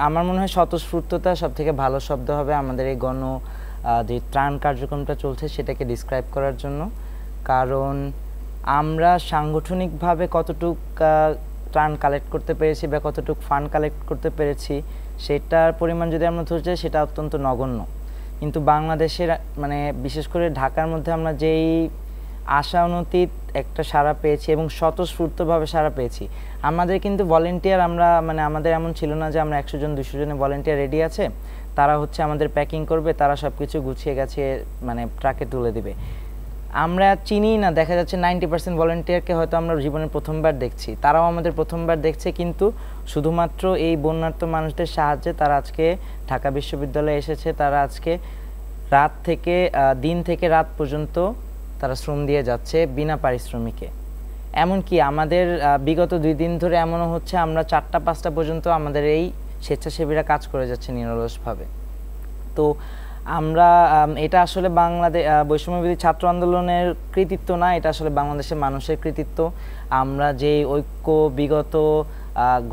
আমার মনে হয় স্বতঃস্ফূর্ততা সবথেকে ভালো শব্দ হবে আমাদের এই যে ত্রাণ কার্যক্রমটা চলছে সেটাকে ডিসক্রাইব করার জন্য। কারণ আমরা সাংগঠনিকভাবে কতটুক ত্রাণ কালেক্ট করতে পেরেছি বা কতটুক ফান্ড কালেক্ট করতে পেরেছি সেটার পরিমাণ যদি আমরা ধরতে চাই সেটা অত্যন্ত নগণ্য। কিন্তু বাংলাদেশের মানে বিশেষ করে ঢাকার মধ্যে আমরা যেই আশানুতীত একটা সাড়া পেয়েছি এবং স্বতঃস্ফূর্তভাবে সাড়া পেয়েছি। আমাদের কিন্তু ভলেন্টিয়ার আমরা মানে আমাদের এমন ছিল না যে আমরা 100 জন 200 জনের ভলেন্টিয়ার রেডি আছে, তারা হচ্ছে আমাদের প্যাকিং করবে, তারা সব কিছু গুছিয়ে গাছিয়ে মানে ট্রাকে তুলে দিবে। আমরা চিনি না, দেখা যাচ্ছে 90% ভলেন্টিয়ারকে হয়তো আমরা জীবনের প্রথমবার দেখছি, তারাও আমাদের প্রথমবার দেখছে। কিন্তু শুধুমাত্র এই বন্যার্ত মানুষদের সাহায্যে তারা আজকে ঢাকা বিশ্ববিদ্যালয়ে এসেছে, তারা আজকে দিন থেকে রাত পর্যন্ত তারা শ্রম দিয়ে যাচ্ছে বিনা পারিশ্রমিকে। এমনকি আমাদের বিগত 2 দিন ধরে এমনও হচ্ছে আমরা 4টা 5টা পর্যন্ত আমাদের এই স্বেচ্ছাসেবীরা কাজ করে যাচ্ছে নিরলসভাবে। তো আমরা এটা আসলে বাংলাদেশ বৈষম্যবিরোধী ছাত্র আন্দোলনের কৃতিত্ব না, এটা আসলে বাংলাদেশের মানুষের কৃতিত্ব। আমরা যেই ঐক্য বিগত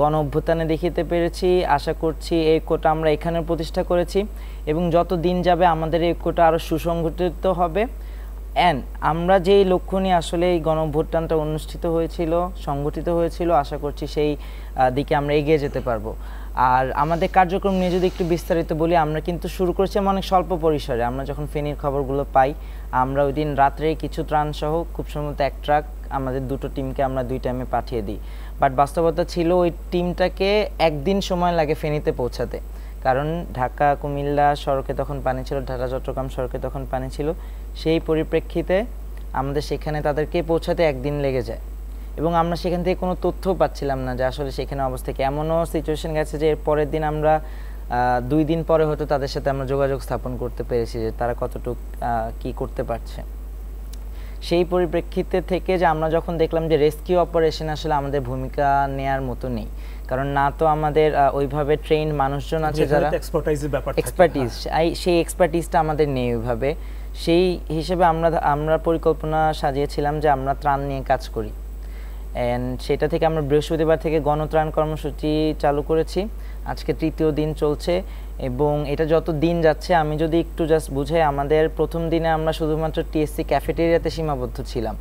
গণ অভ্যুত্থানে দেখিতে পেরেছি, আশা করছি এই ঐক্যটা আমরা এখানে প্রতিষ্ঠা করেছি এবং যত দিন যাবে আমাদের এই ঐক্যটা আরও সুসংগঠিত হবে। আমরা যেই লক্ষ্য নিয়ে আসলে এই গণ অভ্যুত্থানটা অনুষ্ঠিত হয়েছিল, সংগঠিত হয়েছিল, আশা করছি সেই দিকে আমরা এগিয়ে যেতে পারবো। আর আমাদের কার্যক্রম নিয়ে যদি একটু বিস্তারিত বলি, আমরা কিন্তু শুরু করেছিলাম অনেক স্বল্প পরিসরে। আমরা যখন ফেনীর খবরগুলো পাই, আমরা ওই দিন রাত্রে কিছু ত্রাণ সহ খুব সম্ভবত 1 ট্রাক আমাদের 2টো টিমকে আমরা 2 টাইমে পাঠিয়ে দিই। বাট বাস্তবতা ছিল ওই টিমটাকে 1 দিন সময় লাগে ফেনীতে পৌঁছাতে, কারণ ঢাকা কুমিল্লা সড়কে তখন পানি ছিল, ঢাকা চট্টগ্রাম সড়কে তখন পানি ছিল। সেই পরিপ্রেক্ষিতে আমাদের সেখানে তাদেরকে পৌঁছাতে 1 দিন লেগে যায় এবং আমরা সেখান থেকে কোনো তথ্যও পাচ্ছিলাম না যে আসলে সেখানে অবস্থা কি। এমনও সিচুয়েশন গেছে যে এর পরের দিন আমরা 2 দিন পরে হয়তো তাদের সাথে আমরা যোগাযোগ স্থাপন করতে পেরেছি যে তারা কতটুকু কি করতে পারছে। সেই পরিপ্রেক্ষিতে থেকে যে আমরা যখন দেখলাম যে রেস্কিউ অপারেশন আসলে আমাদের ভূমিকা নেয়ার মতো নেই, কারণ না তো আমাদের ওইভাবে ট্রেন্ড মানুষজন আছে যারা এক্সপার্টিস, সেই এক্সপার্টিসটা আমাদের নেই ওইভাবে। সেই হিসেবে আমরা পরিকল্পনা সাজিয়েছিলাম যে আমরা ত্রাণ নিয়ে কাজ করি। অ্যান্ড সেটা থেকে আমরা বৃহস্পতিবার থেকে গণত্রাণ কর্মসূচি চালু করেছি। আজকে 3য় দিন চলছে এবং এটা যত দিন যাচ্ছে আমি যদি একটু জাস্ট বুঝাই, আমাদের প্রথম দিনে আমরা শুধুমাত্র টিএসসি ক্যাফেটেরিয়াতে সীমাবদ্ধ ছিলাম।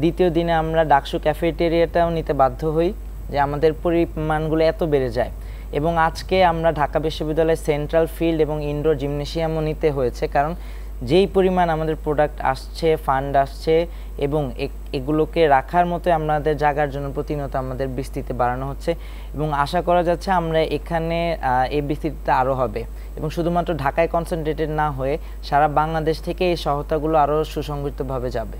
2য় দিনে আমরা ডাকসু ক্যাফেটেরিয়াটাও নিতে বাধ্য হই যে আমাদের পরিমাণগুলো এত বেড়ে যায়। এবং আজকে আমরা ঢাকা বিশ্ববিদ্যালয়ের সেন্ট্রাল ফিল্ড এবং ইনডোর জিমনেশিয়ামও নিতে হয়েছে, কারণ যেই পরিমাণ আমাদের প্রোডাক্ট আসছে, ফান্ড আসছে এবং এগুলোকে রাখার মতো আমাদের জায়গার জন্য প্রতিনিয়ত আমাদের বিস্তৃতি বাড়ানো হচ্ছে এবং আশা করা যাচ্ছে আমরা এখানে এই বিস্তৃতিটা আরও হবে এবং শুধুমাত্র ঢাকায় কনসেন্ট্রেটেড না হয়ে সারা বাংলাদেশ থেকে এই সহায়তাগুলো আরও সুসংগঠিতভাবে যাবে।